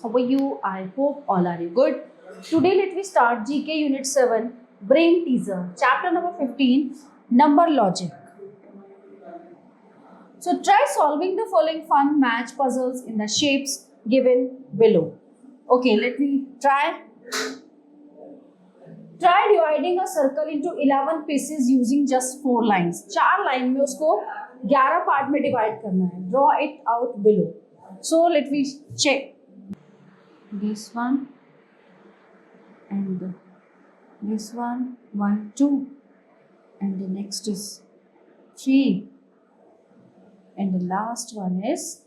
How are you? I hope all are you good. Today let me start GK Unit 7 Brain Teaser, Chapter number 15 Number Logic. So try solving the following fun match puzzles in the shapes given below. Okay, let me try. Try dividing a circle into 11 pieces using just 4 lines. 4 line में उसको 11 part में divide करना है. Draw it out below. So let me check. This one and this one, 1, 2, and the next is 3, and the last one is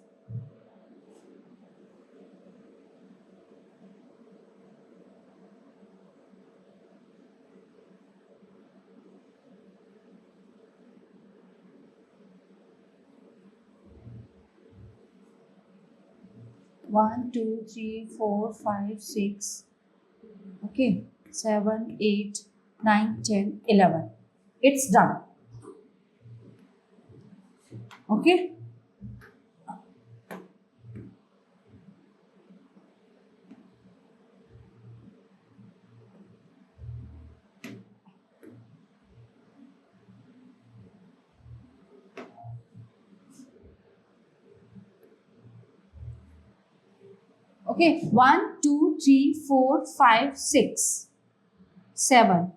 1, 2, 3, 4, 5, 6, okay, 7, 8, 9, 10, 11. It's done. Okay. Okay, 1, 2, 3, 4, 5, 6, 7.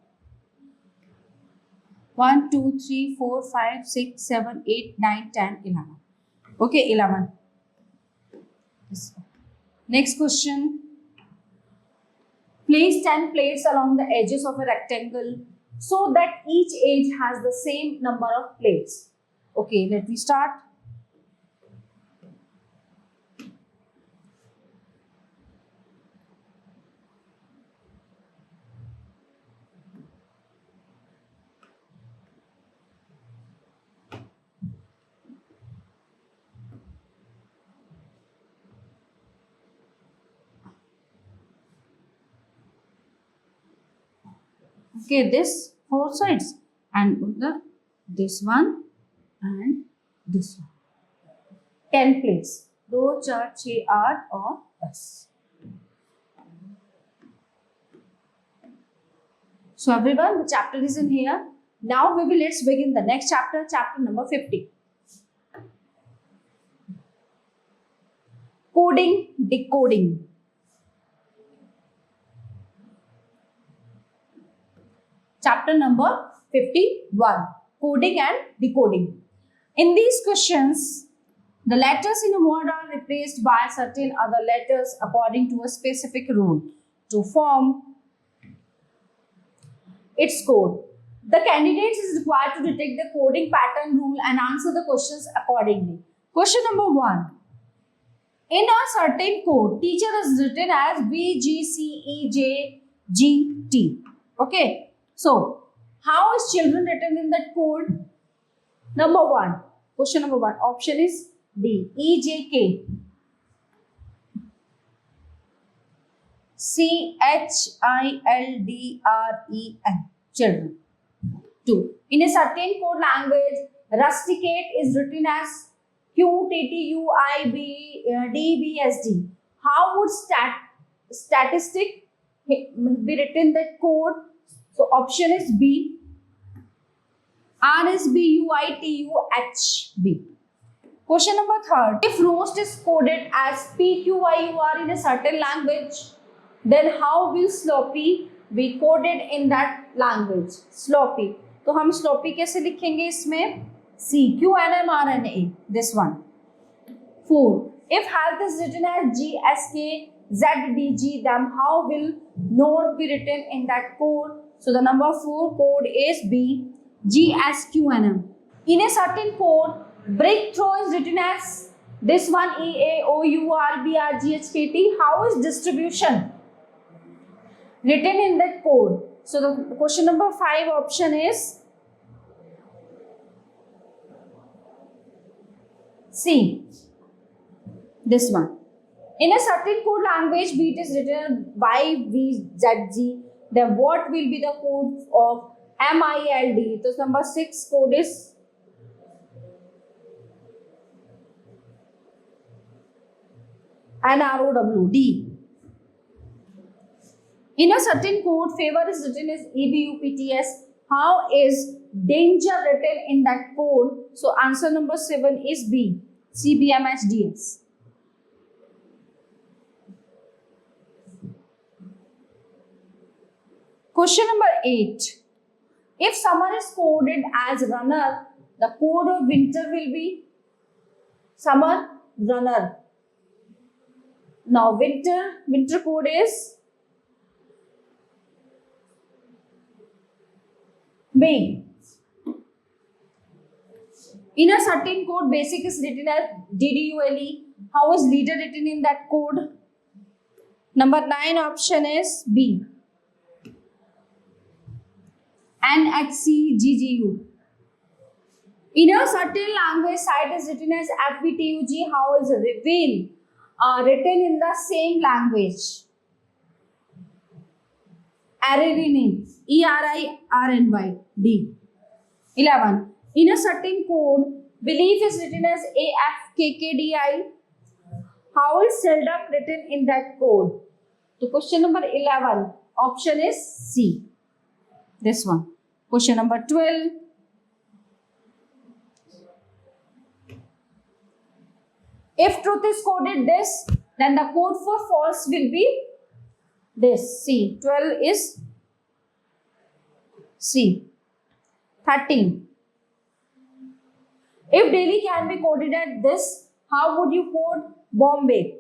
1, 2, 3, 4, 5, 6, 7, 8, 9, 10, 11. Okay, 11. Next question. Place 10 plates along the edges of a rectangle so that each edge has the same number of plates. Okay, let me start. Okay, this 4 sides and this one and this one. 10 plates. 2, 4, 6, 8 और 10. So everyone, the chapter is in here. Now let's begin the next chapter, chapter number 50. Coding, decoding. Chapter number 51, coding and decoding. In these questions, the letters in a word are replaced by certain other letters according to a specific rule to form its code. The candidate is required to detect the coding pattern rule and answer the questions accordingly. Question number 1. In a certain code, teacher is written as B, G, C, E, J, G, T. Okay. So, how is children written in that code? Number 1. Question number 1. Option is D. E, J, K. C, H, I, L, D, R, E, N. Children. 2. In a certain code language, rusticate is written as Q, T, T, U, I, B, D, B, S, D. How would statistic be written in that code? So option is B. R is B, U, I, T, U, H, B. Question number 3. If roast is coded as P, Q, I, U, R in a certain language, then how will sloppy be coded in that language? Sloppy. तो हम sloppy कैसे लिखेंगे इसमें? C, Q, N, M, R, N, A. This one. 4. If health is written as G, S, K, Z, D, G, then how will note be written in that code? So the number 4 code is B, G, S, Q, N, M. In a certain code, breakthrough is written as this one, E, A, O, U, R, B, R, G, H, K, T. How is distribution written in that code? So the question number 5 option is C, this one. In a certain code language, beat is written by V, Z, G. Then what will be the code of MILD? So number 6 code is NROW, D. In a certain code, favor is written as ABUPTS. How is danger written in that code? So answer number 7 is B, CBMHDS. Question number 8. If summer is coded as runner, the code of winter will be summer runner. Now winter code is B. In a certain code, basic is written as DDULE. How is leader written in that code? Number 9 option is B. NHCGGU. In a certain language, site is written as FVTUG. How is reveal written in the same language? Eriny. ERIRNY. D. 11. In a certain code, belief is written as AFKKDI. How is seldom written in that code? So question number 11. Option is C. This one. Question number 12. If truth is coded this, then the code for false will be this. C. 12 is C. 13. If Delhi can be coded at this, how would you code Bombay?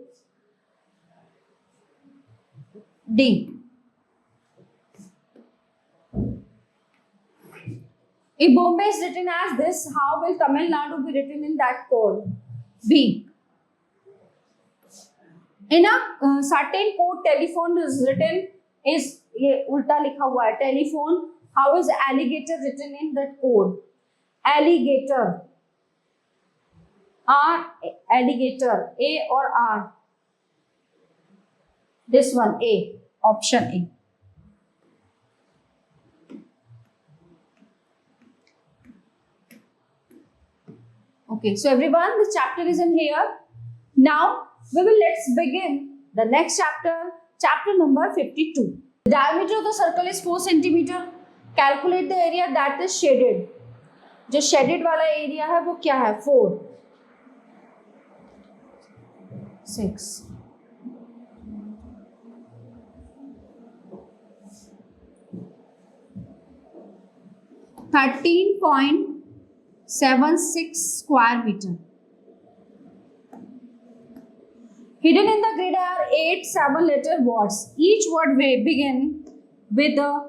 D. If Bombay is written as this, how will Tamil Nadu be written in that code? B. In a certain code, telephone is written is ये उल्टा लिखा हुआ है telephone. How is alligator written in that code? Alligator. R, alligator. A or R? This one, A. Option A. Okay, so everyone, the chapter is in here. Now, let's begin the next chapter, chapter number 52. The diameter of the circle is 4 centimeter. Calculate the area that is shaded. जो shaded वाला area है वो क्या है? 4, 6. .76 square meter. Hidden in the grid are 8 7-letter words. Each word will begin with the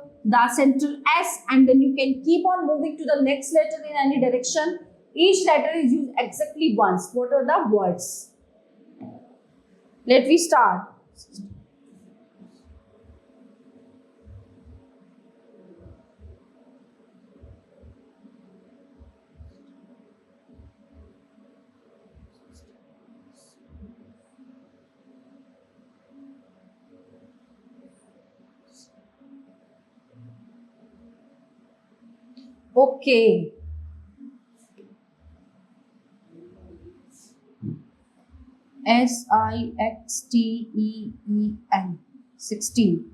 central S, and then you can keep on moving to the next letter in any direction. Each letter is used exactly once. What are the words? Let me start. Okay. SIXTEEN 16.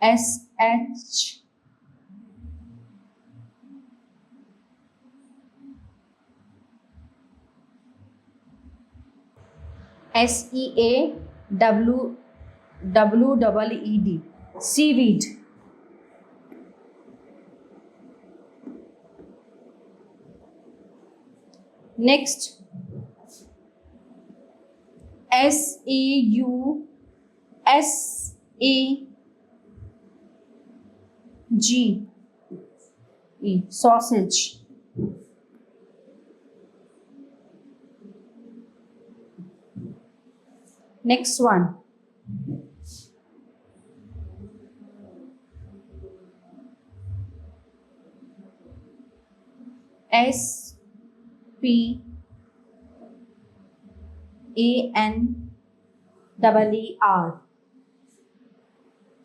SH SEAWWEED seaweed. Next, SAUSAGE sausage. Next one,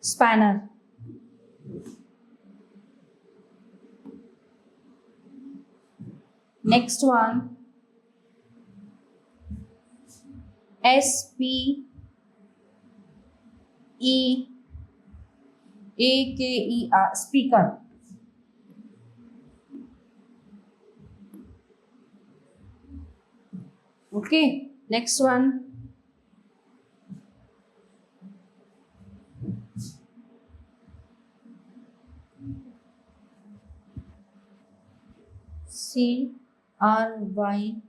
SPANER spanner. Next one, SPEAKER, speaker. Okay, next one, CRYNG,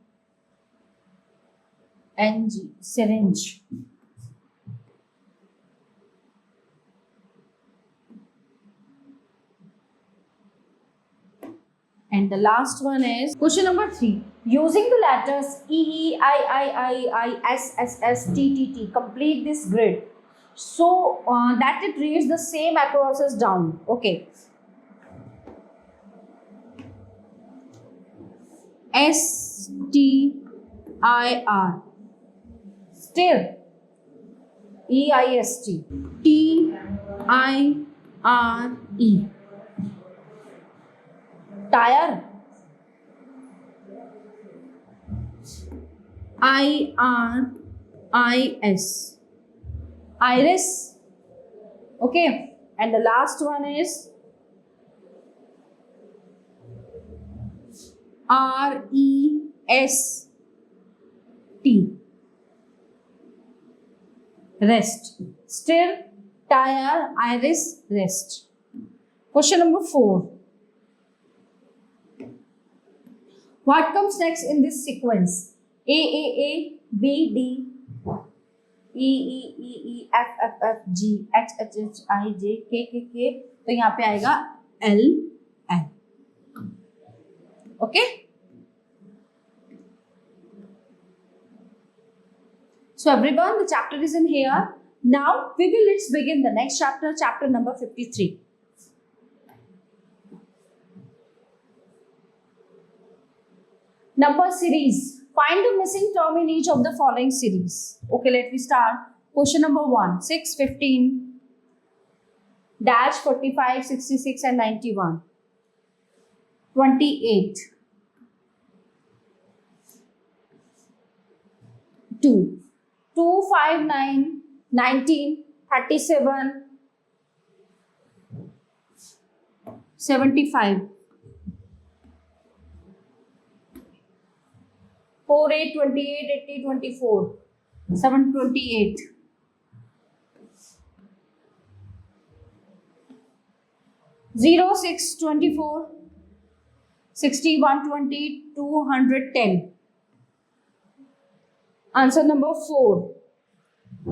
syringe. And the last one is question number 3. Using the letters E, E, I, S, S, S, T, T, T, complete this grid so that it reads the same across as down. Okay. STIR, still. EIST, TIRE, tire, IRIS, iris. Okay, and the last one is REST, rest. Still, tire, iris, rest. Question number 4. What comes next in this sequence? A, B, D, E, F, G, H, I, J, K. तो यहाँ पे आएगा L. Okay? So everyone, the chapter is in here. Now let's begin the next chapter, chapter number 53. Number series. Find the missing term in each of the following series. Okay, let me start. Question number 1. 6, 15, dash 45, 66 and 91. 28. 2. 2, 5, 9, 19, 37, 75. 4, 8, 28, 80, 24, 7, 28. 0, 6, 24, 60, 120, 210. Answer number 4,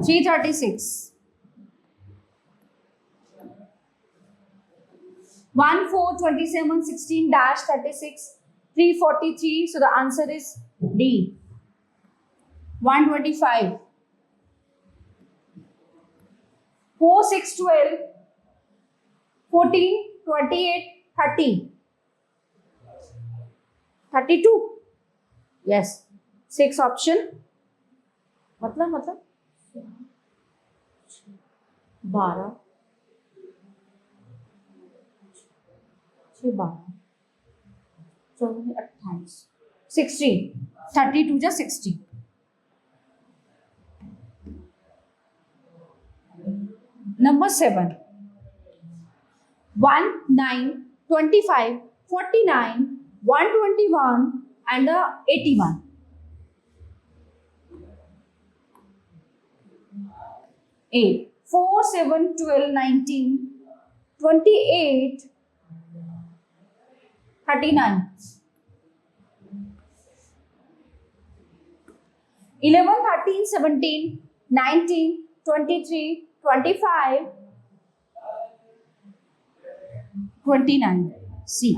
336. 1, 4, 27, 16, dash 36, 343. So the answer is D, 125. 4, 6, 12, 14, 28, 30. 32. Yes. 6 option. मतलब 12, 6, 12, 14, 28, 60. 32 just 60. Number 7. 1, 9, 25, 49, 121 and 81. 8. 4, 7, 12, 19, 28, 39. 11, 13, 17, 19, 23, 25, 29. C.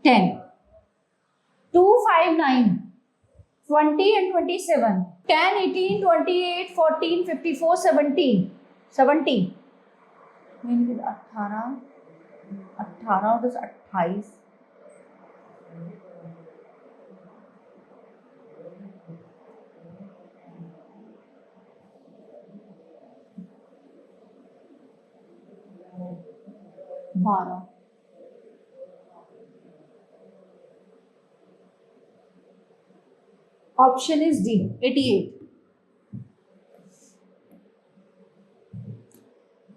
Ten. 2, 5, 9, 20 and 27. 10, 18, 28, 14, 54, 17. 70. मैंने 18 और 10 28. 10, 12. Option is D, 88.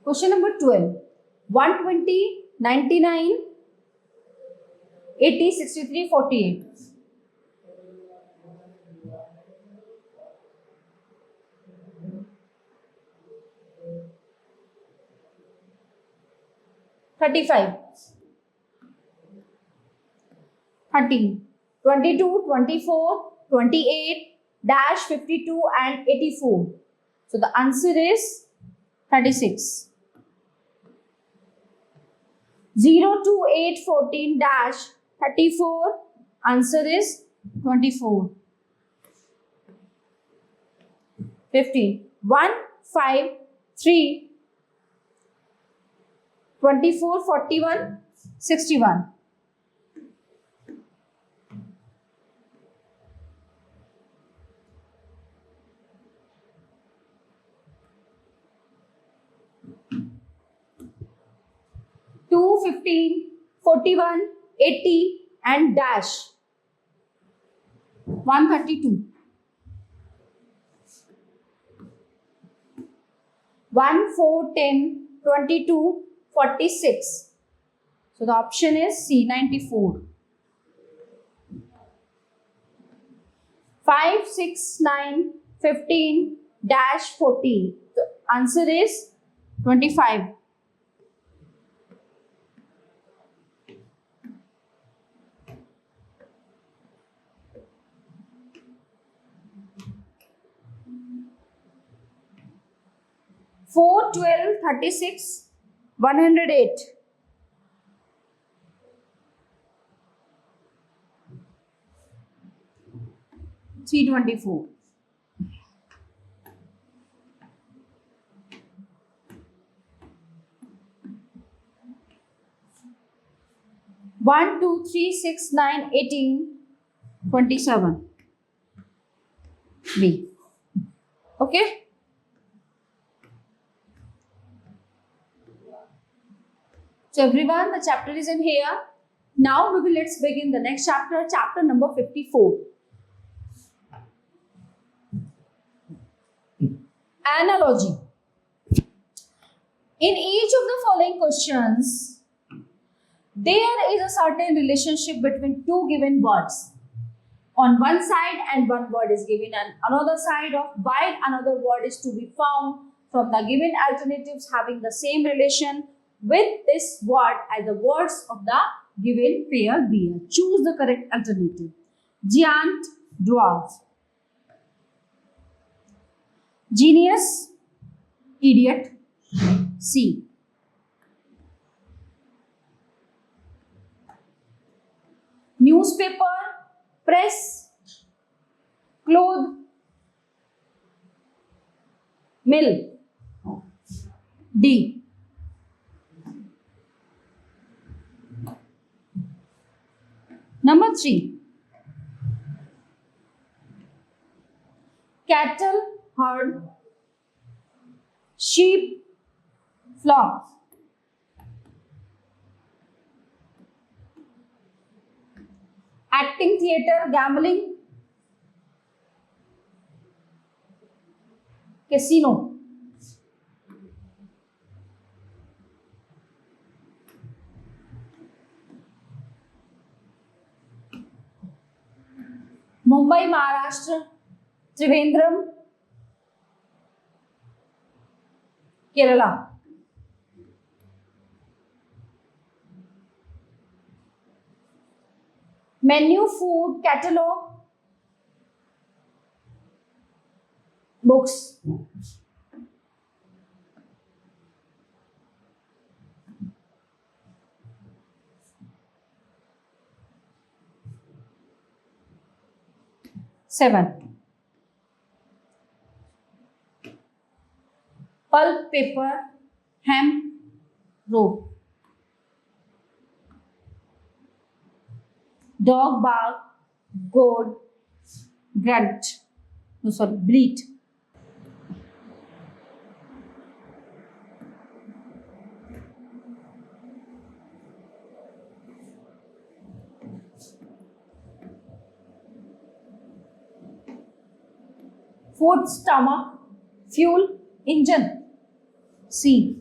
Question number 12. 120, 99, 80, 63, 48. $35, 13, 22, 24, 28, dash 52 and 84. So the answer is 36. 0 to 8, 14 dash 34. Answer is 24. 15. 1, 5, 3, 24, 41, 61. Two, 15, 41, 80 and dash 132. 1, 4, 10, 22, 46. So the option is C, 94. 5, 6, 9, 15, dash 14. The answer is 25. 4, 12, 36, 108. 324. 1, 2, 3, 6, 9, 18, 27. B. Okay. So everyone, the chapter is in here. Now let's begin the next chapter, chapter number 54. Analogy. In each of the following questions, there is a certain relationship between two given words. On one side and one word is given and another side of while another word is to be found from the given alternatives having the same relation with this word as the words of the given pair B. Choose the correct alternative. Giant, dwarf. Genius, idiot. C. Newspaper, press, cloth, mill. D. Number 3. Cattle, herd, sheep, flock. Acting, theatre, gambling, casino. Mumbai, Maharashtra, Trivandrum, Kerala. Menu, food, catalog, books. Seven. Pulp, paper, hemp, rope. Dog, bark, goat, grunt. No, sorry, bleat. food, stomach, fuel, engine. C.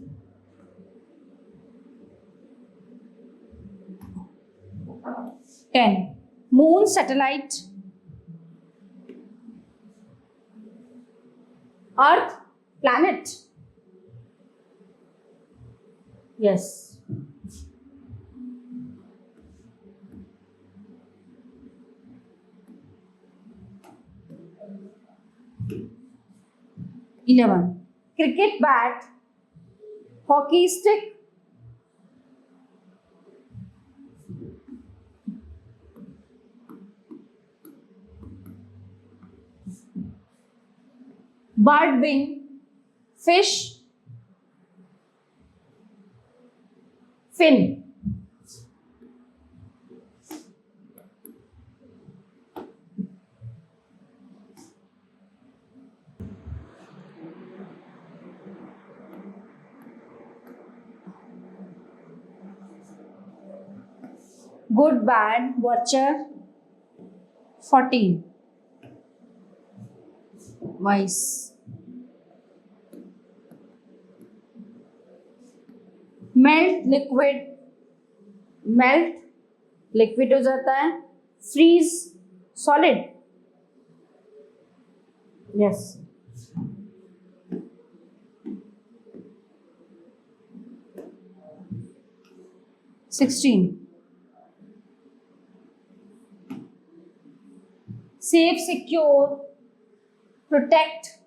Ten. Moon, satellite, Earth, planet. Yes. 11. Cricket bat, hockey stick, bird wing, fish, fin. Good, bad, watcher, 14. Wise. Melt, liquid, melt, liquid हो जाता है. Freeze, solid. Yes. Sixteen. Safe, secure, protect,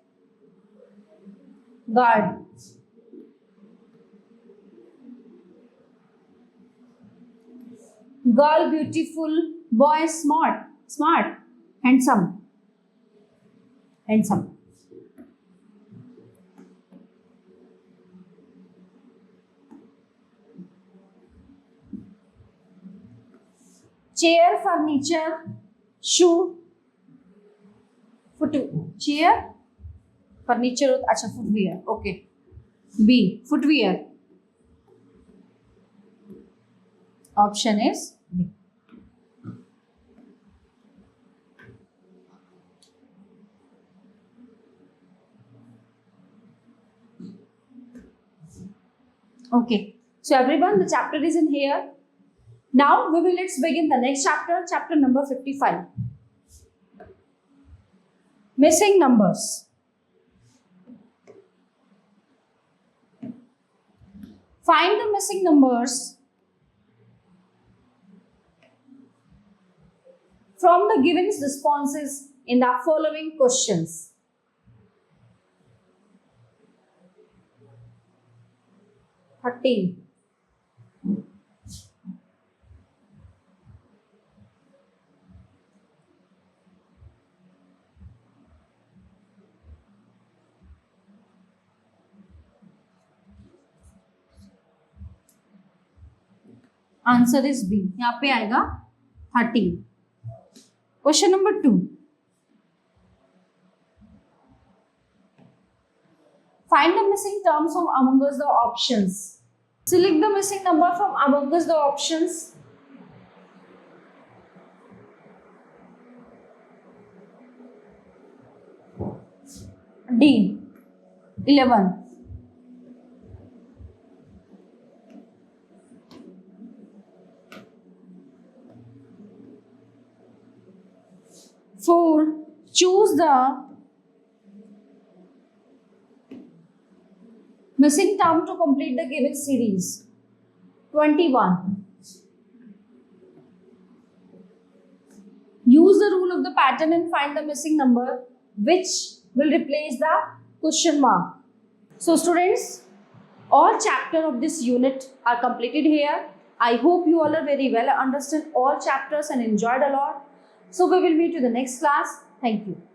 guard. Girl, beautiful, boy, smart, smart, handsome, handsome. Chair, furniture, shoe, chair, furniture, अच्छा footwear, okay. B, footwear. Option is B. Okay, so everyone, the chapter is in here. Now let's begin the next chapter, chapter number 55. Missing numbers. Find the missing numbers from the given responses in the following questions. Answer is B. यहाँ पे आएगा 13. Question number 2. Find the missing terms from among us the options. Select the missing number from among us the options. D. 11. 4. Choose the missing term to complete the given series. 21. Use the rule of the pattern and find the missing number which will replace the question mark. So students, all chapters of this unit are completed here. I hope you all are very well understood all chapters and enjoyed a lot. So we will meet you in the next class. Thank you.